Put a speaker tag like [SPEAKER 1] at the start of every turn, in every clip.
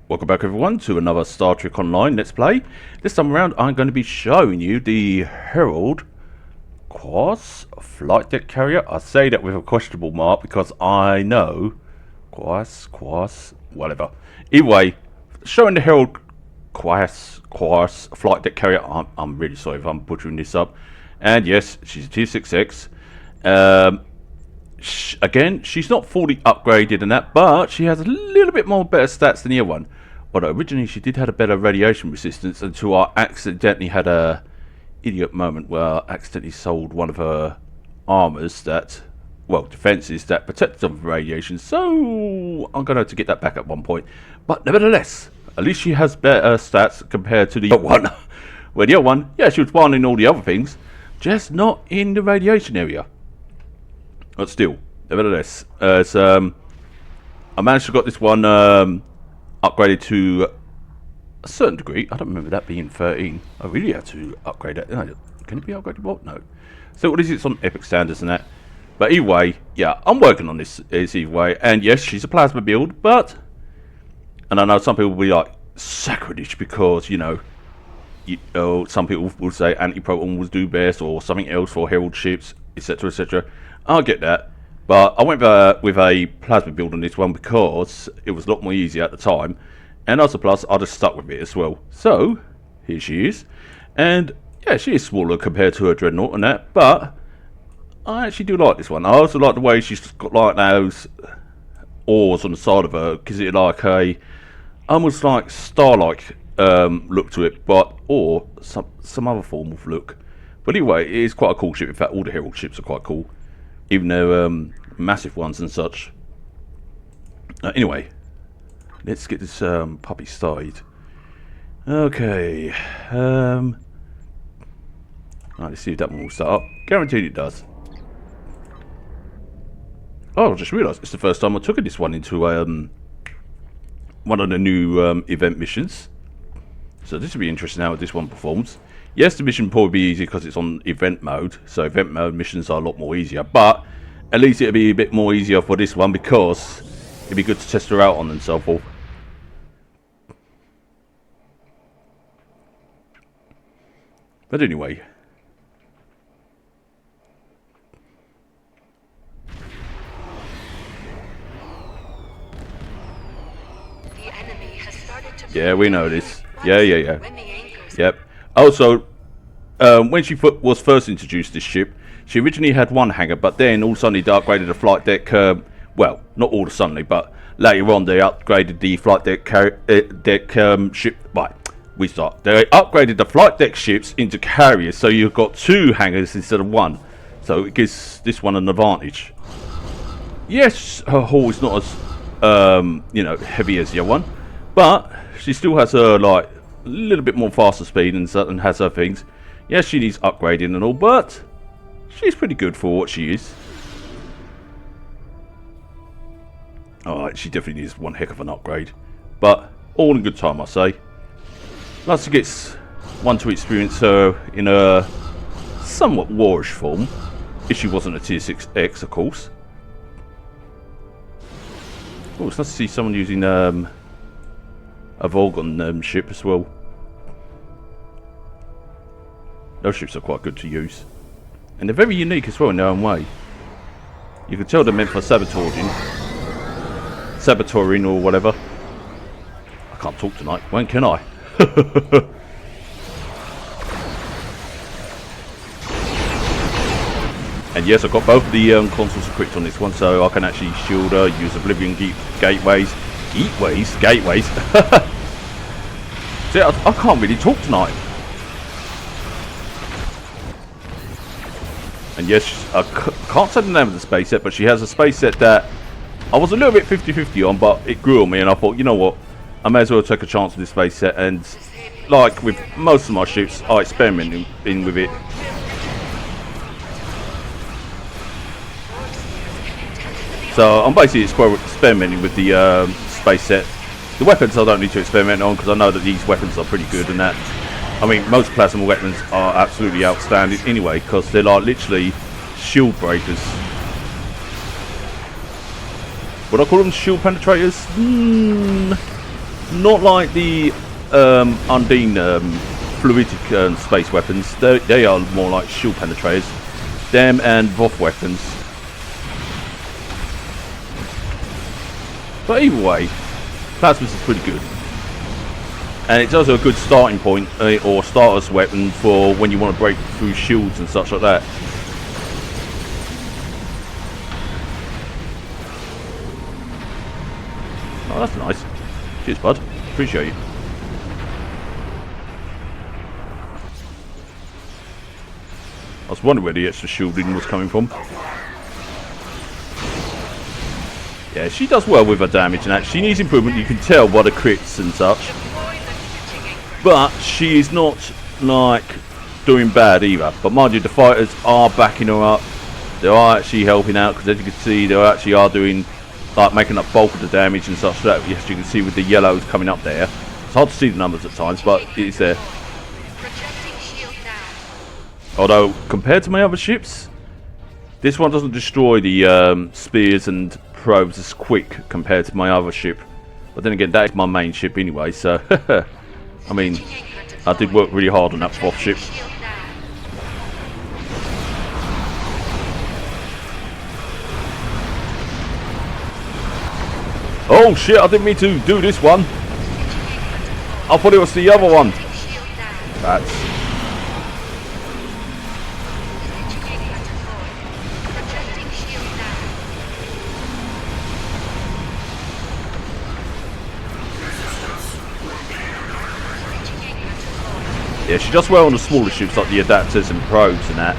[SPEAKER 1] Welcome back everyone to another Star Trek Online Let's Play. This time around I'm going to be showing you the Herald Quas flight deck carrier. I say that with a questionable mark because I know Quas, whatever. Either way, showing the Herald Quas flight deck carrier. I'm really sorry if I'm butchering this up. And yes, she's a T6X. Again, she's not fully upgraded in that, but she has a little bit more better stats than the other one. Although originally she did have a better radiation resistance until I accidentally had a idiot moment where I accidentally sold one of her armors that, well, defenses that protected them from radiation. So I'm going to have to get that back at one point. But nevertheless, at least she has better stats compared to the other one. Where the other one, yeah, she was fine in all the other things, just not in the radiation area. But still, nevertheless, I managed to got this one upgraded to a certain degree. I don't remember that being 13. I really had to upgrade that. Can it be upgraded? What? No. So what is it? It's on epic standards and that. But either way, yeah, I'm working on this either way. And yes, she's a plasma build, but, and I know some people will be like sacrilege because you know, some people will say anti-proton will do best or something else for Herald ships, etc., etc. I'll get that, but I went with a plasma build on this one because it was a lot more easy at the time, and also plus I just stuck with it as well. So here she is, and yeah, she is smaller compared to her dreadnought and that, but I actually do like this one. I also like the way she's got like those oars on the side of her, gives it like a almost like star-like look to it, but or some other form of look. But anyway, it is quite a cool ship. In fact, all the Herald ships are quite cool, even though massive ones and such. Anyway, let's get this puppy started. Okay, right, let's see if that one will start up. Guaranteed it does. Oh, I just realised it's the first time I took this one into one of the new event missions. So this will be interesting how this one performs. Yes, the mission will probably be easy because it's on event mode, so event mode missions are a lot more easier, but at least it'll be a bit more easier for this one because it'll be good to test her out on and so forth. But anyway. Yeah, we know this. Yeah. Yep. Also, when she was first introduced this ship, she originally had one hangar, but then all of a sudden they upgraded the flight deck. Well, not all of a sudden, but later on they upgraded the flight deck ship. Right, we start. They upgraded the flight deck ships into carriers, so you've got two hangars instead of one. So it gives this one an advantage. Yes, her hull is not as heavy as the other one, but she still has her like a little bit more faster speed and has her things. Yes, she needs upgrading and all, but she's pretty good for what she is. Alright, she definitely needs one heck of an upgrade, but all in good time, I say. Nice to get one to experience her in a somewhat warish form, if she wasn't a T6X, of course. Oh, it's nice to see someone using a Volgon ship as well. Those ships are quite good to use, and they're very unique as well in their own way. You can tell they're meant for sabotaging or whatever. I can't talk tonight. When can I? And yes, I've got both of the consoles equipped on this one, so I can actually shield her, use Oblivion gateways. See, I can't really talk tonight. And yes, I can't say the name of the space set, but she has a space set that I was a little bit 50-50 on, but it grew on me, and I thought, you know what, I may as well take a chance with this space set. And like with most of my ships, I experiment with it. So I'm basically experimenting with the space set. The weapons I don't need to experiment on because I know that these weapons are pretty good and that. I mean, most plasma weapons are absolutely outstanding anyway because they're like literally shield breakers. Would I call them shield penetrators? Not like the Undine fluidic space weapons. They are more like shield penetrators. Them and Voth weapons. But either way, Plasmus is pretty good. And it's also a good starting point, or starter's weapon for when you want to break through shields and such like that. Oh, that's nice. Cheers, bud. Appreciate you. I was wondering where the extra shielding was coming from. Yeah, she does well with her damage and that. She needs improvement, you can tell by the crits and such. But she is not, like, doing bad either. But mind you, the fighters are backing her up. They are actually helping out, because as you can see, they actually are doing, like, making up bulk of the damage and such. That, yes, you can see with the yellows coming up there. It's hard to see the numbers at times, but it is there. Although, compared to my other ships, this one doesn't destroy the spears and probes as quick compared to my other ship. But then again, that is my main ship anyway, so... I mean, I did work really hard on that Voth ship. Oh shit, I didn't mean to do this one. I thought it was the other one. That's... Yeah, she does well on the smaller ships like the adapters and probes and that.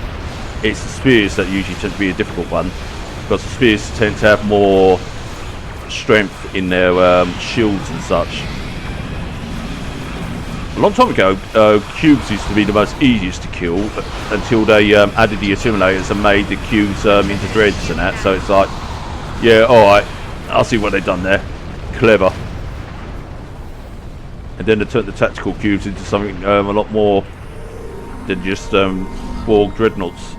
[SPEAKER 1] It's the spears that usually tend to be a difficult one, because the spears tend to have more strength in their shields and such. A long time ago, cubes used to be the most easiest to kill until they added the assimilators and made the cubes into dreads and that. So it's like, yeah, alright, I'll see what they've done there. Clever. And then they turned the tactical cubes into something a lot more than just Borg dreadnoughts.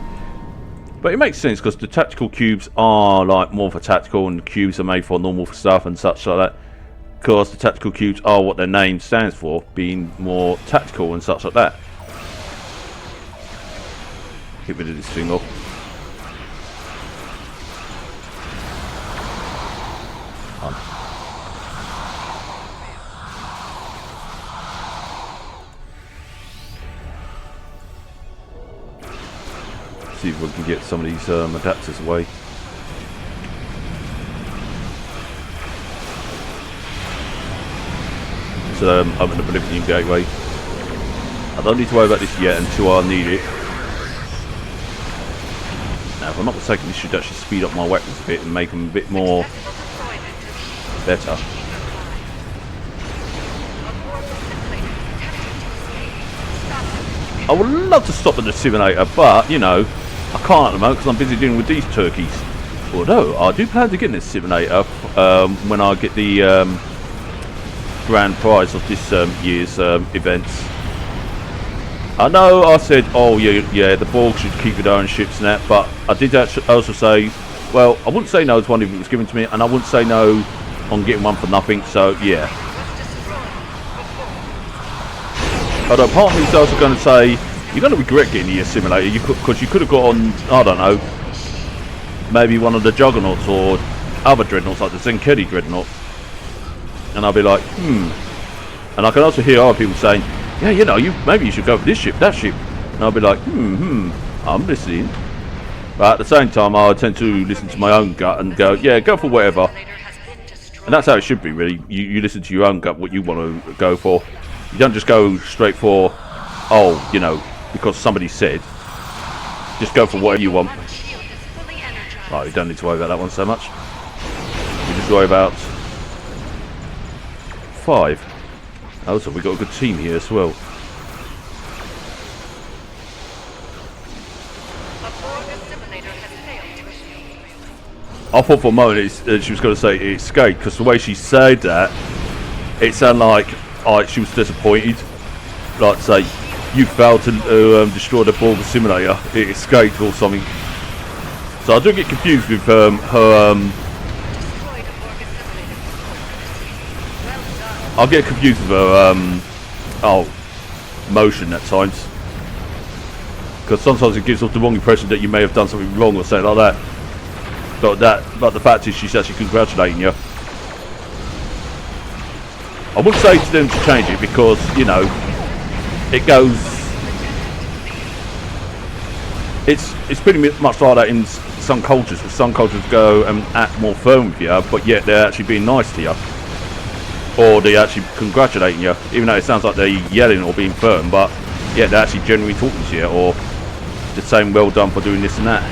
[SPEAKER 1] But it makes sense, because the tactical cubes are like more for tactical, and the cubes are made for normal stuff and such like that. Because the tactical cubes are what their name stands for, being more tactical and such like that. Get rid of this thing off. See if we can get some of these adapters away. So open the Bolivian gateway. I don't need to worry about this yet until I need it. Now, if I'm not mistaken, this should actually speed up my weapons a bit and make them a bit more better. I would love to stop at the simulator, but you know, I can't at the moment because I'm busy dealing with these turkeys. Although I do plan to get in this simulator when I get the grand prize of this year's events. I know I said, oh yeah, the Borg should keep their own ships and that, but I did also say, well, I wouldn't say no to one if it was given to me, and I wouldn't say no on getting one for nothing. So yeah. Although part of me is also going to say, you're going to regret getting the simulator, because you could have got on, I don't know, maybe one of the Juggernauts or other dreadnoughts like the Zenketti dreadnought, and I'll be like, and I can also hear other people saying, yeah, you know, maybe you should go for this ship, that ship, and I'll be like, I'm listening. But at the same time, I tend to listen to my own gut and go, yeah, go for whatever. And that's how it should be, really. You listen to your own gut, what you want to go for. You don't just go straight for, oh, you know, because somebody said. Just go for whatever you want. Right, you don't need to worry about that one so much. We just worry about 5. Oh, so we've got a good team here as well. I thought for a moment she was going to say it escaped, because the way she said that, it sounded like she was disappointed. Like to say, you failed to destroy the Borg simulator, it escaped or something. So I do get confused with her I'll get confused with her motion at times. Because sometimes it gives off the wrong impression that you may have done something wrong or something like that. But the fact is she's actually congratulating you. I would say to them to change it because, you know, it goes... It's pretty much like that in some cultures. Where some cultures go and act more firm with you, but yet they're actually being nice to you. Or they're actually congratulating you, even though it sounds like they're yelling or being firm, but yeah, they're actually genuinely talking to you, or just saying well done for doing this and that.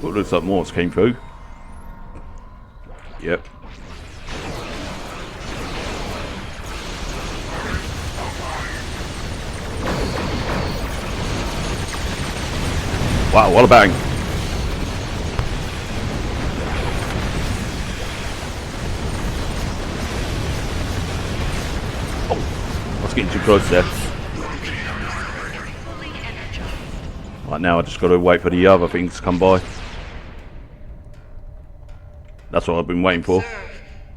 [SPEAKER 1] Well, it looks like more came through. Yep. Wow, what a bang. Oh, I was getting too close there. Right, now I just got to wait for the other things to come by. That's what I've been waiting for.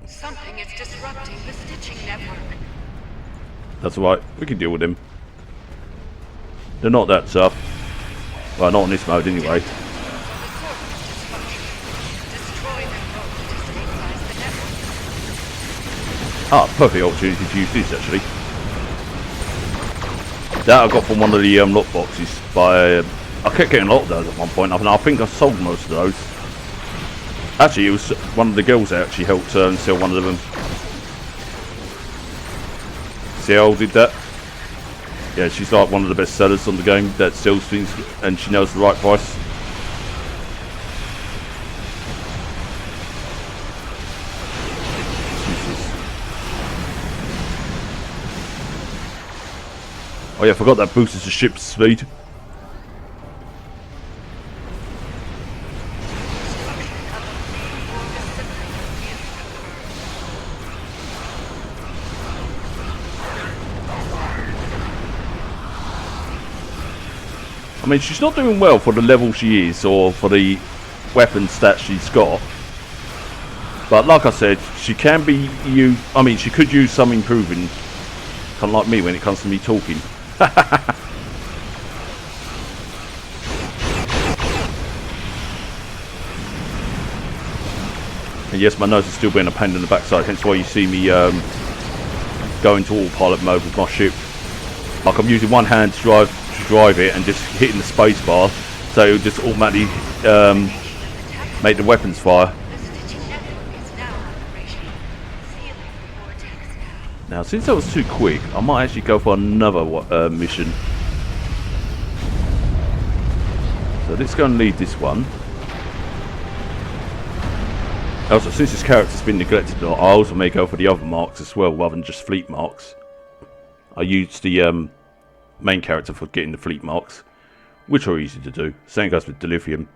[SPEAKER 2] Something is disrupting the stitching network.
[SPEAKER 1] That's alright, we can deal with them. They're not that tough. Well, not in this mode anyway. Ah, perfect opportunity to use this actually. That I got from one of the lock boxes by... I kept getting a lot of those at one point. I think I sold most of those. Actually, it was one of the girls that actually helped sell one of them. See how I did that? Yeah, she's like one of the best sellers on the game that sells things, and she knows the right price. Oh yeah, I forgot that boosts the ship's speed. I mean, she's not doing well for the level she is, or for the weapon stats she's got. But like I said, she can be used. I mean, she could use some improving, kind of like me when it comes to me talking. And yes, my nose is still being a pain in the backside, hence why you see me go into autopilot mode with my ship. Like I'm using one hand to drive it and just hitting the space bar, so it'll just automatically make the weapons fire. Now, since that was too quick, I might actually go for another mission. So let's go and lead this one. Also, since this character's been neglected, I also may go for the other marks as well, rather than just fleet marks. I used the main character for getting the fleet marks, which are easy to do. Same goes with Delirium.